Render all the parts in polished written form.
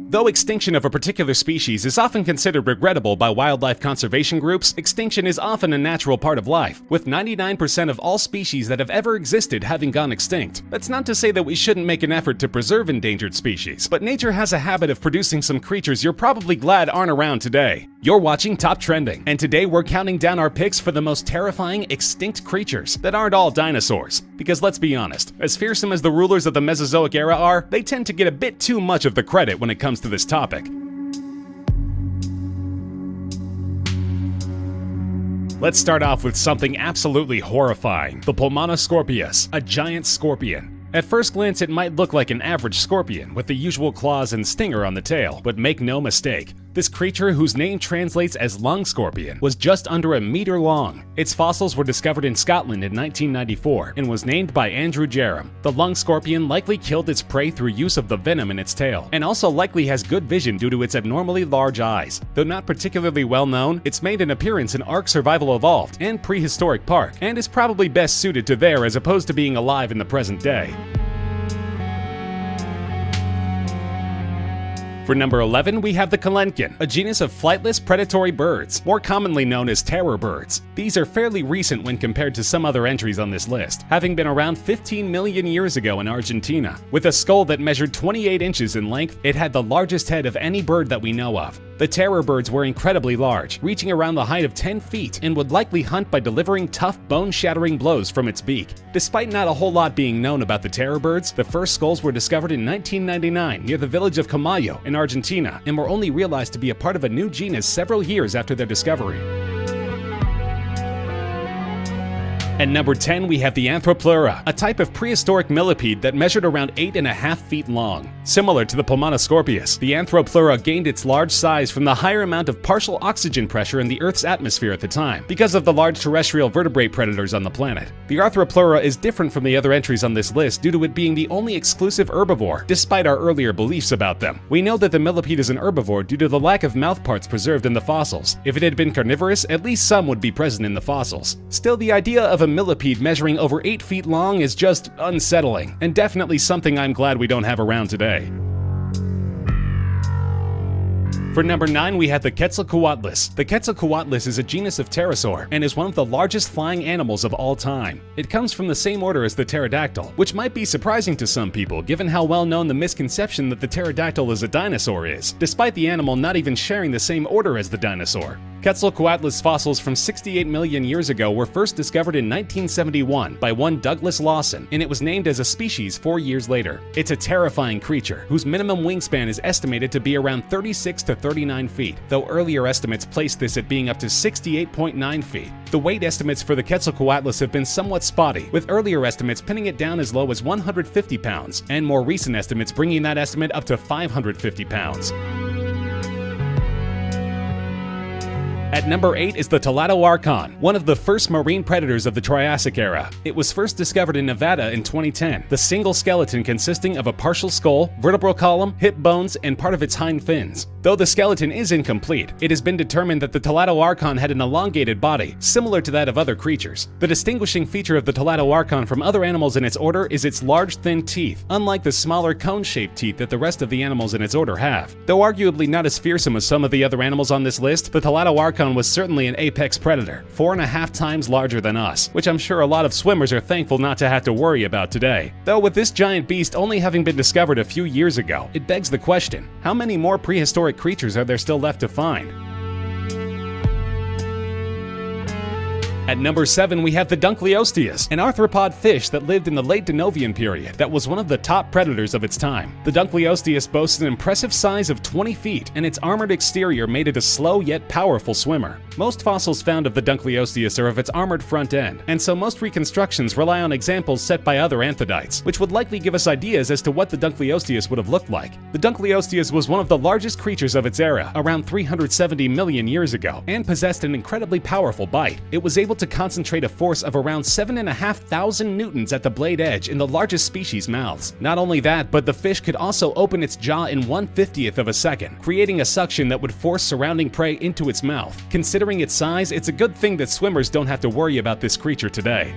Though extinction of a particular species is often considered regrettable by wildlife conservation groups, extinction is often a natural part of life, with 99% of all species that have ever existed having gone extinct. That's not to say that we shouldn't make an effort to preserve endangered species, but nature has a habit of producing some creatures you're probably glad aren't around today. You're watching Top Trending, and today we're counting down our picks for the most terrifying extinct creatures that aren't all dinosaurs. Because let's be honest, as fearsome as the rulers of the Mesozoic era are, they tend to get a bit too much of the credit when it comes to this topic. Let's start off with something absolutely horrifying: the Pulmonoscorpius, a giant scorpion. At first glance, it might look like an average scorpion with the usual claws and stinger on the tail, but make no mistake, this creature, whose name translates as lung scorpion, was just under a meter long. Its fossils were discovered in Scotland in 1994 and was named by Andrew Jerram. The lung scorpion likely killed its prey through use of the venom in its tail, and also likely has good vision due to its abnormally large eyes. Though not particularly well known, it's made an appearance in Ark Survival Evolved and Prehistoric Park, and is probably best suited to there as opposed to being alive in the present day. For number 11, we have the Kelenken, a genus of flightless predatory birds, more commonly known as terror birds. These are fairly recent when compared to some other entries on this list, having been around 15 million years ago in Argentina. With a skull that measured 28 inches in length, it had the largest head of any bird that we know of. The terror birds were incredibly large, reaching around the height of 10 feet, and would likely hunt by delivering tough, bone-shattering blows from its beak. Despite not a whole lot being known about the terror birds, the first skulls were discovered in 1999 near the village of Comayo in Argentina, and were only realized to be a part of a new genus several years after their discovery. At number 10, we have the Anthropleura, a type of prehistoric millipede that measured around 8.5 feet long. Similar to the Pulmonoscorpius, the Anthropleura gained its large size from the higher amount of partial oxygen pressure in the Earth's atmosphere at the time, because of the large terrestrial vertebrate predators on the planet. The Anthropleura is different from the other entries on this list due to it being the only exclusive herbivore, despite our earlier beliefs about them. We know that the millipede is an herbivore due to the lack of mouthparts preserved in the fossils. If it had been carnivorous, at least some would be present in the fossils. Still, the idea of a millipede measuring over 8 feet long is just unsettling, and definitely something I'm glad we don't have around today. For number 9, we have the Quetzalcoatlus. The Quetzalcoatlus is a genus of pterosaur and is one of the largest flying animals of all time. It comes from the same order as the pterodactyl, which might be surprising to some people given how well known the misconception that the pterodactyl is a dinosaur is, despite the animal not even sharing the same order as the dinosaur. Quetzalcoatlus fossils from 68 million years ago were first discovered in 1971 by one Douglas Lawson, and it was named as a species 4 years later. It's a terrifying creature, whose minimum wingspan is estimated to be around 36 to 39 feet, though earlier estimates placed this at being up to 68.9 feet. The weight estimates for the Quetzalcoatlus have been somewhat spotty, with earlier estimates pinning it down as low as 150 pounds, and more recent estimates bringing that estimate up to 550 pounds. At number 8 is the Tlatauarchon, one of the first marine predators of the Triassic era. It was first discovered in Nevada in 2010, the single skeleton consisting of a partial skull, vertebral column, hip bones, and part of its hind fins. Though the skeleton is incomplete, it has been determined that the Tlatauarchon had an elongated body, similar to that of other creatures. The distinguishing feature of the Tlatauarchon from other animals in its order is its large, thin teeth, unlike the smaller cone-shaped teeth that the rest of the animals in its order have. Though arguably not as fearsome as some of the other animals on this list, the Tlatauarchon was certainly an apex predator, 4.5 times larger than us, which I'm sure a lot of swimmers are thankful not to have to worry about today. Though with this giant beast only having been discovered a few years ago, it begs the question, how many more prehistoric creatures are there still left to find? At number 7, we have the Dunkleosteus, an arthropod fish that lived in the late Denovian period that was one of the top predators of its time. The Dunkleosteus boasts an impressive size of 20 feet, and its armored exterior made it a slow yet powerful swimmer. Most fossils found of the Dunkleosteus are of its armored front end, and so most reconstructions rely on examples set by other anthodites, which would likely give us ideas as to what the Dunkleosteus would have looked like. The Dunkleosteus was one of the largest creatures of its era, around 370 million years ago, and possessed an incredibly powerful bite. It was able to concentrate a force of around 7,500 newtons at the blade edge in the largest species' mouths. Not only that, but the fish could also open its jaw in 1/50th of a second, creating a suction that would force surrounding prey into its mouth. Considering its size, it's a good thing that swimmers don't have to worry about this creature today.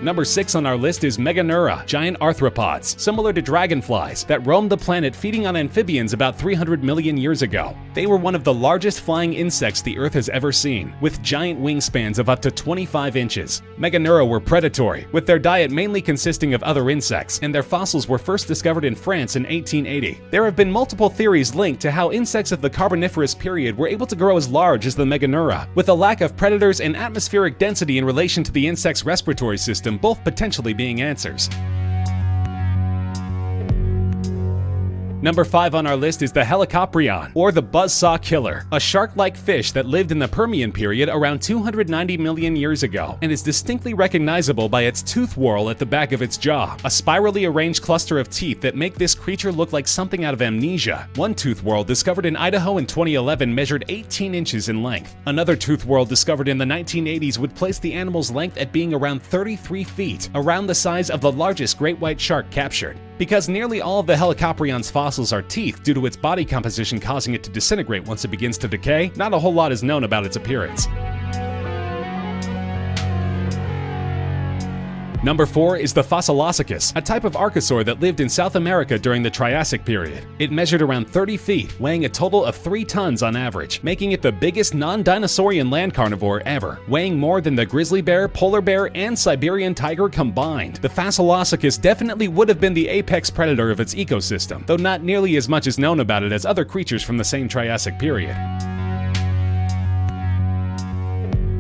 Number 6 on our list is Meganeura, giant arthropods, similar to dragonflies, that roamed the planet feeding on amphibians about 300 million years ago. They were one of the largest flying insects the Earth has ever seen, with giant wingspans of up to 25 inches. Meganeura were predatory, with their diet mainly consisting of other insects, and their fossils were first discovered in France in 1880. There have been multiple theories linked to how insects of the Carboniferous period were able to grow as large as the Meganeura, with a lack of predators and atmospheric density in relation to the insect's respiratory system both potentially being answers. Number 5 on our list is the Helicoprion, or the buzzsaw killer, a shark-like fish that lived in the Permian period around 290 million years ago, and is distinctly recognizable by its tooth whorl at the back of its jaw, a spirally arranged cluster of teeth that make this creature look like something out of Amnesia. One tooth whorl discovered in Idaho in 2011 measured 18 inches in length. Another tooth whorl discovered in the 1980s would place the animal's length at being around 33 feet, around the size of the largest great white shark captured. Because nearly all of the Helicoprion's fossils are teeth due to its body composition causing it to disintegrate once it begins to decay, not a whole lot is known about its appearance. Number 4 is the Fossilosicus, a type of archosaur that lived in South America during the Triassic period. It measured around 30 feet, weighing a total of 3 tons on average, making it the biggest non-dinosaurian land carnivore ever, weighing more than the grizzly bear, polar bear, and Siberian tiger combined. The Fossilosicus definitely would have been the apex predator of its ecosystem, though not nearly as much is known about it as other creatures from the same Triassic period.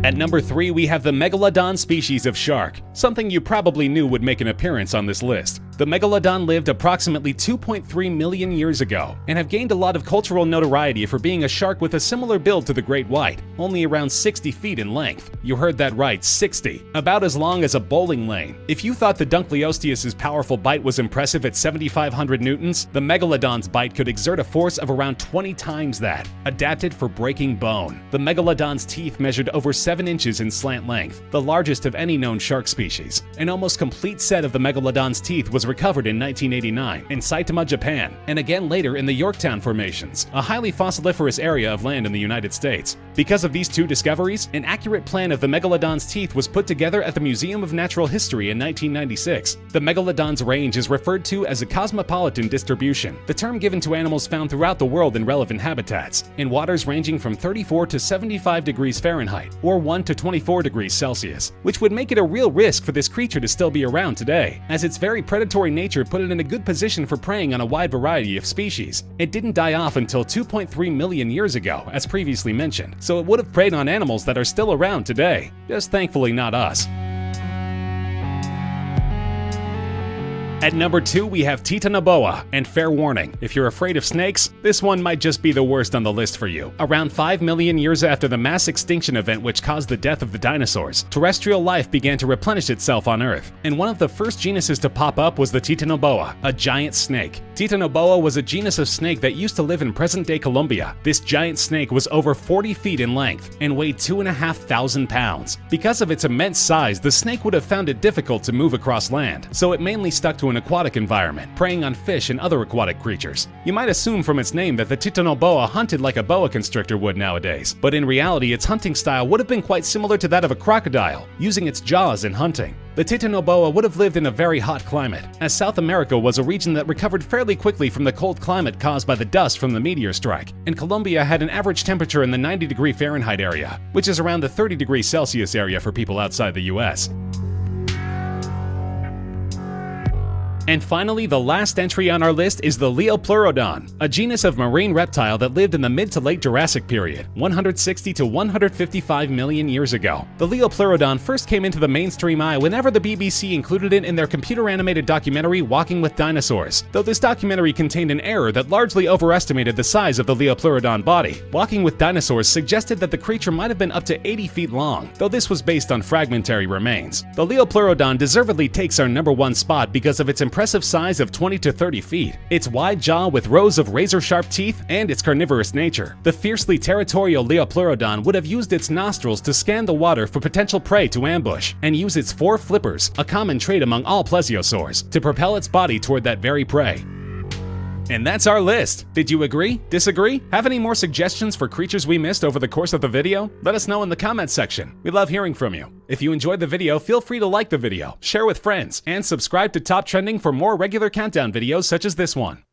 At number 3, we have the Megalodon species of shark, something you probably knew would make an appearance on this list. The Megalodon lived approximately 2.3 million years ago, and have gained a lot of cultural notoriety for being a shark with a similar build to the great white, only around 60 feet in length. You heard that right, 60. About as long as a bowling lane. If you thought the Dunkleosteus' powerful bite was impressive at 7,500 newtons, the Megalodon's bite could exert a force of around 20 times that, adapted for breaking bone. The Megalodon's teeth measured over 7 inches in slant length, the largest of any known shark species. An almost complete set of the Megalodon's teeth was recovered in 1989 in Saitama, Japan, and again later in the Yorktown Formations, a highly fossiliferous area of land in the United States. Because of these two discoveries, an accurate plan of the Megalodon's teeth was put together at the Museum of Natural History in 1996. The Megalodon's range is referred to as a cosmopolitan distribution, the term given to animals found throughout the world in relevant habitats, in waters ranging from 34 to 75 degrees Fahrenheit, or 1 to 24 degrees Celsius, which would make it a real risk for this creature to still be around today, as its very predatory nature put it in a good position for preying on a wide variety of species. It didn't die off until 2.3 million years ago, as previously mentioned, so it would have preyed on animals that are still around today, just thankfully not us. At number 2, we have Titanoboa, and fair warning, if you're afraid of snakes, this one might just be the worst on the list for you. Around 5 million years after the mass extinction event which caused the death of the dinosaurs, terrestrial life began to replenish itself on Earth, and one of the first genuses to pop up was the Titanoboa, a giant snake. Titanoboa was a genus of snake that used to live in present-day Colombia. This giant snake was over 40 feet in length and weighed 2,500 pounds. Because of its immense size, the snake would have found it difficult to move across land, so it mainly stuck to an aquatic environment, preying on fish and other aquatic creatures. You might assume from its name that the Titanoboa hunted like a boa constrictor would nowadays, but in reality its hunting style would have been quite similar to that of a crocodile, using its jaws in hunting. The Titanoboa would have lived in a very hot climate, as South America was a region that recovered fairly quickly from the cold climate caused by the dust from the meteor strike, and Colombia had an average temperature in the 90-degree Fahrenheit area, which is around the 30-degree Celsius area for people outside the US. And finally, the last entry on our list is the Liopleurodon, a genus of marine reptile that lived in the mid to late Jurassic period, 160 to 155 million years ago. The Liopleurodon first came into the mainstream eye whenever the BBC included it in their computer-animated documentary Walking with Dinosaurs, though this documentary contained an error that largely overestimated the size of the Liopleurodon body. Walking with Dinosaurs suggested that the creature might have been up to 80 feet long, though this was based on fragmentary remains. The Liopleurodon deservedly takes our #1 spot because of its impressive size of 20 to 30 feet, its wide jaw with rows of razor-sharp teeth, and its carnivorous nature. The fiercely territorial Liopleurodon would have used its nostrils to scan the water for potential prey to ambush, and use its 4 flippers, a common trait among all plesiosaurs, to propel its body toward that very prey. And that's our list. Did you agree? Disagree? Have any more suggestions for creatures we missed over the course of the video? Let us know in the comments section. We love hearing from you. If you enjoyed the video, feel free to like the video, share with friends, and subscribe to Top Trending for more regular countdown videos such as this one.